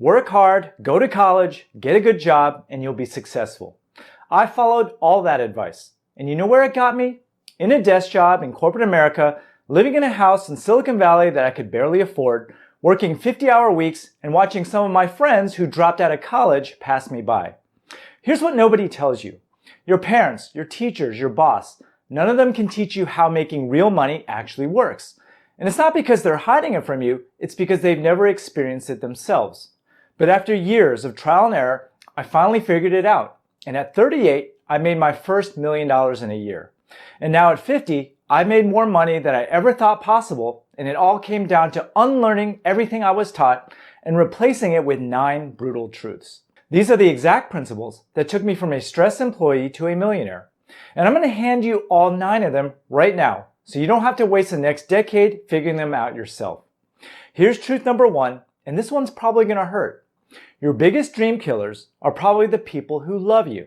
Work hard, go to college, get a good job, and you'll be successful. I followed all that advice. And you know where it got me? In a desk job in corporate America, living in a house in Silicon Valley that I could barely afford, working 50-hour weeks, and watching some of my friends who dropped out of college pass me by. Here's what nobody tells you. Your parents, your teachers, your boss, none of them can teach you how making real money actually works. And it's not because they're hiding it from you, it's because they've never experienced it themselves. But after years of trial and error, I finally figured it out. And at 38, I made my first $1 million in a year. And now at 50, I've made more money than I ever thought possible, and it all came down to unlearning everything I was taught and replacing it with 9 brutal truths. These are the exact principles that took me from a stressed employee to a millionaire. And I'm going to hand you all 9 of them right now, so you don't have to waste the next decade figuring them out yourself. Here's truth number 1, and this one's probably going to hurt. Your biggest dream killers are probably the people who love you.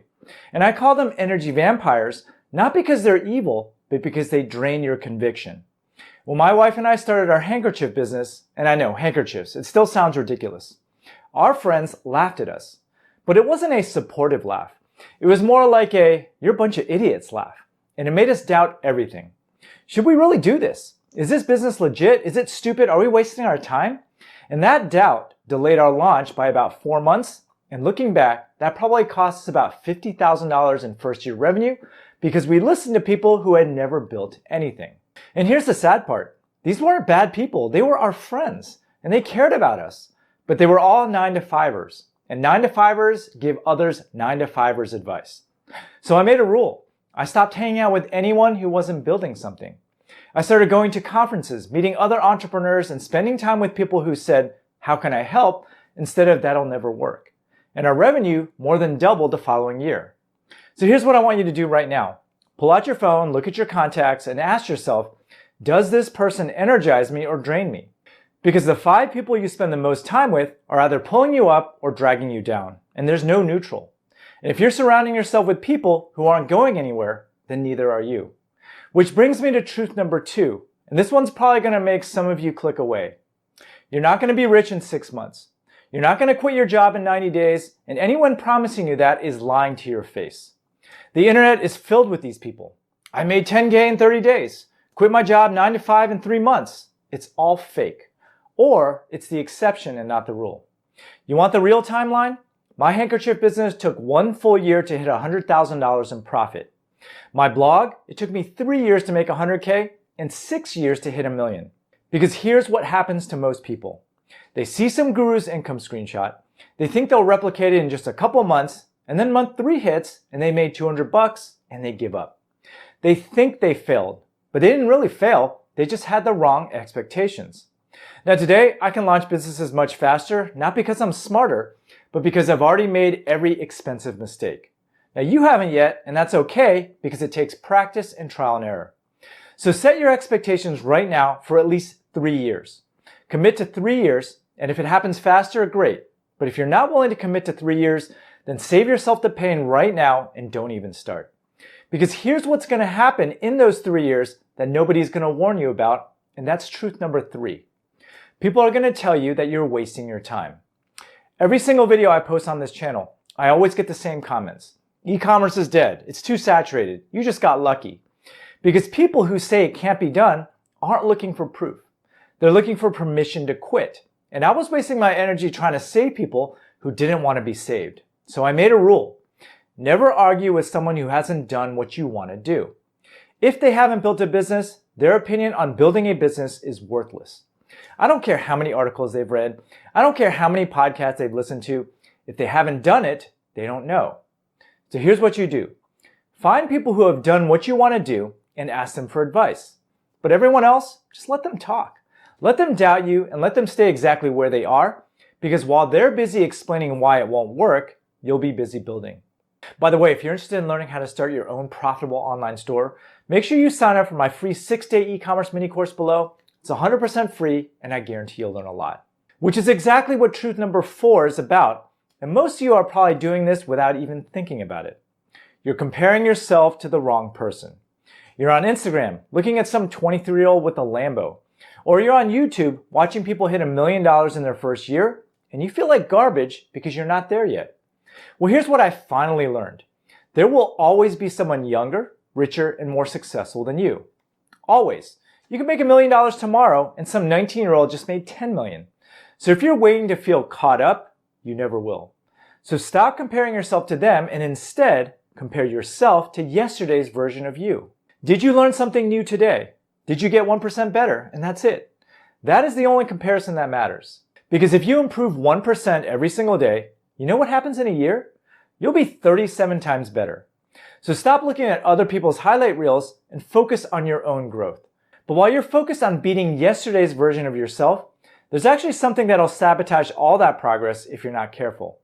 And I call them energy vampires, not because they're evil, but because they drain your conviction. When my wife and I started our handkerchief business, and I know, handkerchiefs, it still sounds ridiculous. Our friends laughed at us. But it wasn't a supportive laugh. It was more like a, you're a bunch of idiots laugh. And it made us doubt everything. Should we really do this? Is this business legit? Is it stupid? Are we wasting our time? And that doubt delayed our launch by about 4 months. And looking back, that probably cost us about $50,000 in first-year revenue because we listened to people who had never built anything. And here's the sad part. These weren't bad people. They were our friends, and they cared about us. But they were all 9-to-5ers. And 9-to-5ers give others 9-to-5ers advice. So I made a rule. I stopped hanging out with anyone who wasn't building something. I started going to conferences, meeting other entrepreneurs, and spending time with people who said, "How can I help?" instead of "That'll never work." And our revenue more than doubled the following year. So here's what I want you to do right now. Pull out your phone, look at your contacts, and ask yourself, does this person energize me or drain me? Because the 5 people you spend the most time with are either pulling you up or dragging you down, and there's no neutral. And if you're surrounding yourself with people who aren't going anywhere, then neither are you. Which brings me to truth number 2, and this one's probably going to make some of you click away. You're not going to be rich in 6 months. You're not going to quit your job in 90 days, and anyone promising you that is lying to your face. The internet is filled with these people. I made 10K in 30 days. Quit my job 9 to 5 in 3 months. It's all fake. Or it's the exception and not the rule. You want the real timeline? My handkerchief business took 1 full year to hit $100,000 in profit. My blog, it took me 3 years to make 100K and 6 years to hit $1 million. Because here's what happens to most people. They see some guru's income screenshot, they think they'll replicate it in just a couple months, and then month 3 hits and they made $200 and they give up. They think they failed, but they didn't really fail, they just had the wrong expectations. Now today, I can launch businesses much faster, not because I'm smarter, but because I've already made every expensive mistake. Now you haven't yet, and that's okay because it takes practice and trial and error. So set your expectations right now for at least 3 years. Commit to 3 years, and if it happens faster, great. But if you're not willing to commit to 3 years, then save yourself the pain right now and don't even start. Because here's what's going to happen in those 3 years that nobody's going to warn you about, and that's truth number 3. People are going to tell you that you're wasting your time. Every single video I post on this channel, I always get the same comments. E-commerce is dead. It's too saturated. You just got lucky. Because people who say it can't be done aren't looking for proof. They're looking for permission to quit. And I was wasting my energy trying to save people who didn't want to be saved. So I made a rule. Never argue with someone who hasn't done what you want to do. If they haven't built a business, their opinion on building a business is worthless. I don't care how many articles they've read. I don't care how many podcasts they've listened to. If they haven't done it, they don't know. So here's what you do. Find people who have done what you want to do and ask them for advice. But everyone else, just let them talk. Let them doubt you and let them stay exactly where they are, because while they're busy explaining why it won't work, you'll be busy building. By the way, if you're interested in learning how to start your own profitable online store, make sure you sign up for my free 6-day e-commerce mini course below. It's 100% free, and I guarantee you'll learn a lot. Which is exactly what truth number 4 is about, and most of you are probably doing this without even thinking about it. You're comparing yourself to the wrong person. You're on Instagram, looking at some 23-year-old with a Lambo. Or you're on YouTube, watching people hit $1 million in their first year, and you feel like garbage because you're not there yet. Well, here's what I finally learned. There will always be someone younger, richer, and more successful than you. Always. You can make $1 million tomorrow, and some 19-year-old just made $10 million. So if you're waiting to feel caught up, you never will. So stop comparing yourself to them and instead compare yourself to yesterday's version of you. Did you learn something new today? Did you get 1% better? And that's it. That is the only comparison that matters. Because if you improve 1% every single day, you know what happens in a year? You'll be 37 times better. So stop looking at other people's highlight reels and focus on your own growth. But while you're focused on beating yesterday's version of yourself, there's actually something that'll sabotage all that progress if you're not careful.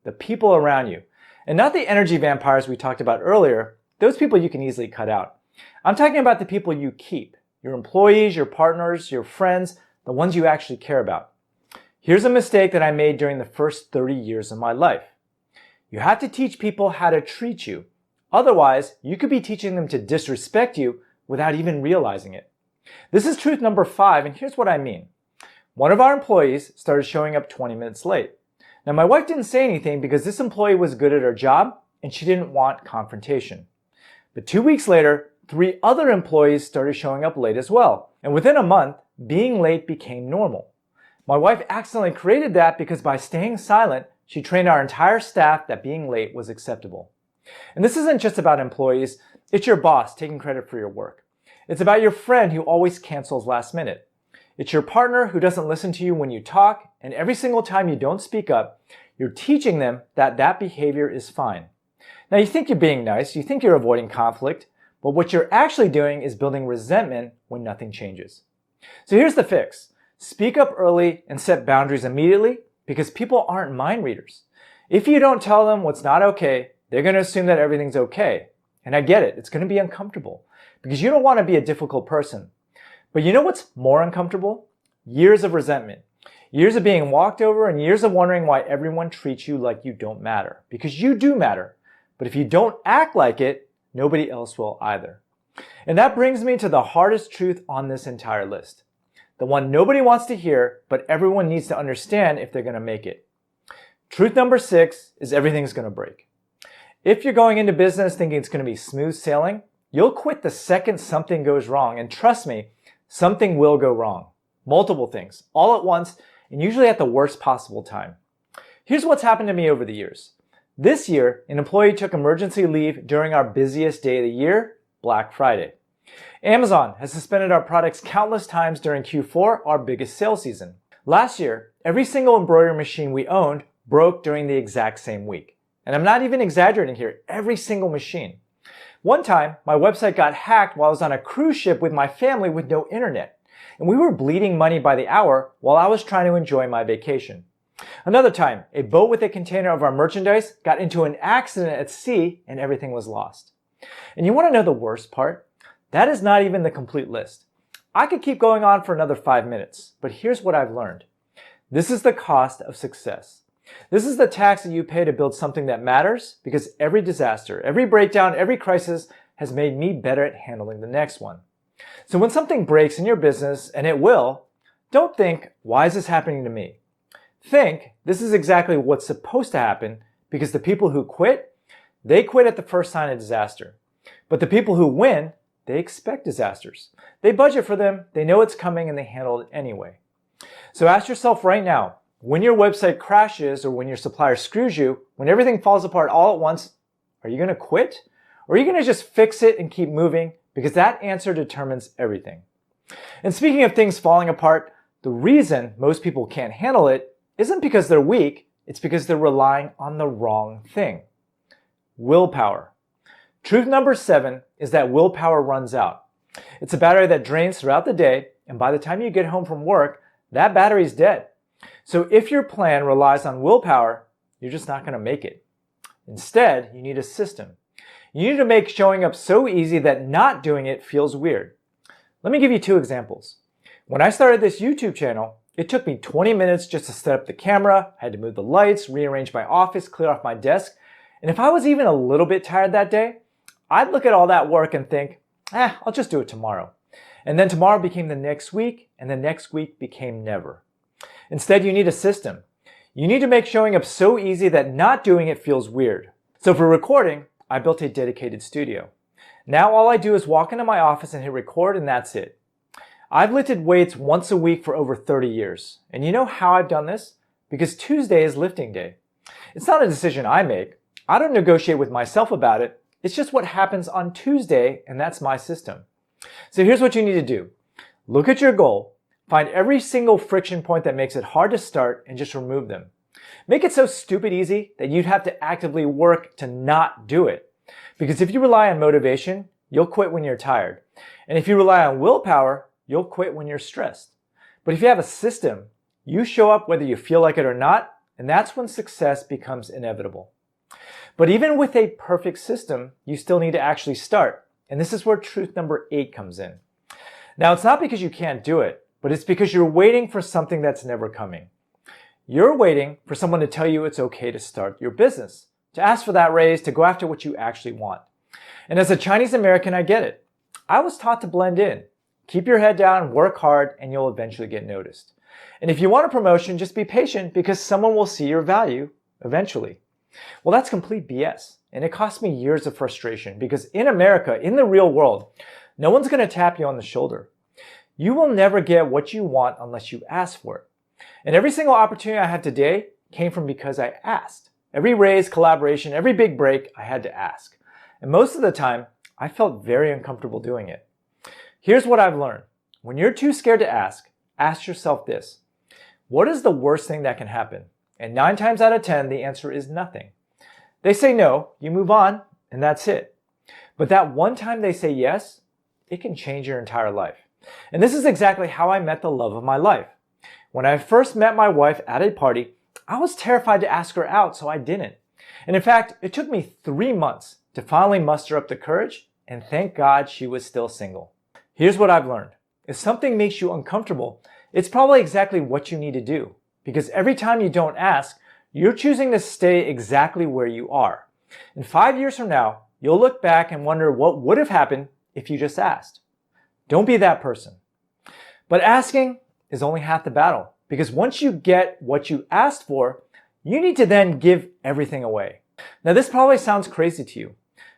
The people around you. And not the energy vampires we talked about earlier. Those people you can easily cut out. I'm talking about the people you keep. Your employees, your partners, your friends, the ones you actually care about. Here's a mistake that I made during the first 30 years of my life. You have to teach people how to treat you. Otherwise, you could be teaching them to disrespect you without even realizing it. This is truth number 5, and here's what I mean. One of our employees started showing up 20 minutes late. Now, my wife didn't say anything because this employee was good at her job and she didn't want confrontation. But 2 weeks later, 3 other employees started showing up late as well. And within a month, being late became normal. My wife accidentally created that because by staying silent, she trained our entire staff that being late was acceptable. And this isn't just about employees, it's your boss taking credit for your work. It's about your friend who always cancels last minute. It's your partner who doesn't listen to you when you talk, and every single time you don't speak up, you're teaching them that that behavior is fine. Now you think you're being nice, you think you're avoiding conflict, but what you're actually doing is building resentment when nothing changes. So here's the fix. Speak up early and set boundaries immediately because people aren't mind readers. If you don't tell them what's not okay, they're going to assume that everything's okay. And I get it. It's going to be uncomfortable because you don't want to be a difficult person. But you know what's more uncomfortable? Years of resentment. Years of being walked over and years of wondering why everyone treats you like you don't matter. Because you do matter. But if you don't act like it, nobody else will either. And that brings me to the hardest truth on this entire list. The one nobody wants to hear, but everyone needs to understand if they're going to make it. Truth number 6 is everything's going to break. If you're going into business thinking it's going to be smooth sailing, you'll quit the second something goes wrong. And trust me, something will go wrong. Multiple things, all at once, and usually at the worst possible time. Here's what's happened to me over the years. This year, an employee took emergency leave during our busiest day of the year, Black Friday. Amazon has suspended our products countless times during Q4, our biggest sales season. Last year, every single embroidery machine we owned broke during the exact same week. And I'm not even exaggerating here, every single machine. One time, my website got hacked while I was on a cruise ship with my family with no internet. And we were bleeding money by the hour while I was trying to enjoy my vacation. Another time, a boat with a container of our merchandise got into an accident at sea and everything was lost. And you want to know the worst part? That is not even the complete list. I could keep going on for another 5 minutes, but here's what I've learned. This is the cost of success. This is the tax that you pay to build something that matters because every disaster, every breakdown, every crisis has made me better at handling the next one. So when something breaks in your business, and it will, don't think, why is this happening to me? Think, this is exactly what's supposed to happen because the people who quit, they quit at the first sign of disaster. But the people who win, they expect disasters. They budget for them, they know it's coming, and they handle it anyway. So ask yourself right now, when your website crashes or when your supplier screws you, when everything falls apart all at once, are you going to quit? Or are you going to just fix it and keep moving? Because that answer determines everything. And speaking of things falling apart, the reason most people can't handle it isn't because they're weak, it's because they're relying on the wrong thing. Willpower. Truth number 7 is that willpower runs out. It's a battery that drains throughout the day, and by the time you get home from work, that battery's dead. So if your plan relies on willpower, you're just not going to make it. Instead, you need a system. You need to make showing up so easy that not doing it feels weird. Let me give you 2 examples. When I started this YouTube channel, it took me 20 minutes just to set up the camera, I had to move the lights, rearrange my office, clear off my desk, and if I was even a little bit tired that day, I'd look at all that work and think, I'll just do it tomorrow. And then tomorrow became the next week, and the next week became never. Instead, you need a system. You need to make showing up so easy that not doing it feels weird. So for recording, I built a dedicated studio. Now all I do is walk into my office and hit record, and that's it. I've lifted weights once a week for over 30 years. And you know how I've done this? Because Tuesday is lifting day. It's not a decision I make. I don't negotiate with myself about it. It's just what happens on Tuesday, and that's my system. So here's what you need to do. Look at your goal, find every single friction point that makes it hard to start, and just remove them. Make it so stupid easy that you'd have to actively work to not do it. Because if you rely on motivation, you'll quit when you're tired. And if you rely on willpower, you'll quit when you're stressed. But if you have a system, you show up whether you feel like it or not, and that's when success becomes inevitable. But even with a perfect system, you still need to actually start. And this is where truth number 8 comes in. Now, it's not because you can't do it, but it's because you're waiting for something that's never coming. You're waiting for someone to tell you it's okay to start your business, to ask for that raise, to go after what you actually want. And as a Chinese American, I get it. I was taught to blend in. Keep your head down, work hard, and you'll eventually get noticed. And if you want a promotion, just be patient because someone will see your value eventually. Well, that's complete BS. And it cost me years of frustration because in America, in the real world, no one's going to tap you on the shoulder. You will never get what you want unless you ask for it. And every single opportunity I have today came from because I asked. Every raise, collaboration, every big break, I had to ask. And most of the time, I felt very uncomfortable doing it. Here's what I've learned. When you're too scared to ask yourself this. What is the worst thing that can happen? And 9 times out of 10, the answer is nothing. They say no, you move on, and that's it. But that one time they say yes, it can change your entire life. And this is exactly how I met the love of my life. When I first met my wife at a party, I was terrified to ask her out, so I didn't. And in fact, it took me 3 months to finally muster up the courage, and thank God she was still single. Here's what I've learned. If something makes you uncomfortable, it's probably exactly what you need to do. Because every time you don't ask, you're choosing to stay exactly where you are. And 5 years from now, you'll look back and wonder what would have happened if you just asked. Don't be that person. But asking is only half the battle. Because once you get what you asked for, you need to then give everything away. Now this probably sounds crazy to you,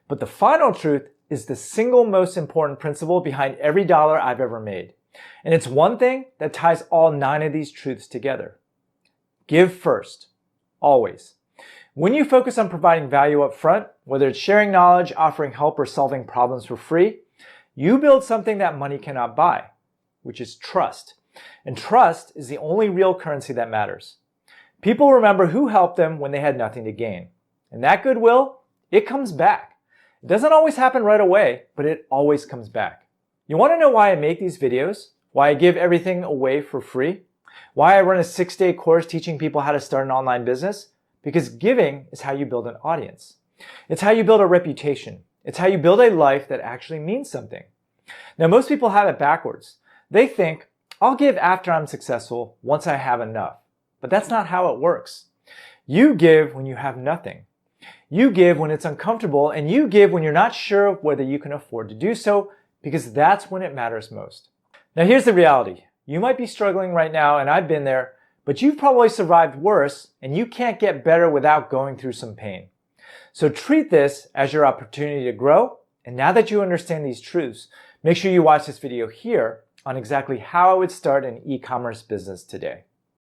but the final truth is the single most important principle behind every dollar I've ever made. And it's one thing that ties all 9 of these truths together. Give first. Always. When you focus on providing value up front, whether it's sharing knowledge, offering help, or solving problems for free, you build something that money cannot buy, which is trust. And trust is the only real currency that matters. People remember who helped them when they had nothing to gain. And that goodwill, it comes back. It doesn't always happen right away, but it always comes back. You want to know why I make these videos? Why I give everything away for free? Why I run a 6-day course teaching people how to start an online business? Because giving is how you build an audience. It's how you build a reputation. It's how you build a life that actually means something. Now, most people have it backwards. They think, I'll give after I'm successful once I have enough. But that's not how it works. You give when you have nothing. You give when it's uncomfortable, and you give when you're not sure whether you can afford to do so, because that's when it matters most. Now here's the reality. You might be struggling right now, and I've been there, but you've probably survived worse, and you can't get better without going through some pain. So treat this as your opportunity to grow, and now that you understand these truths, make sure you watch this video here on exactly how I would start an e-commerce business today.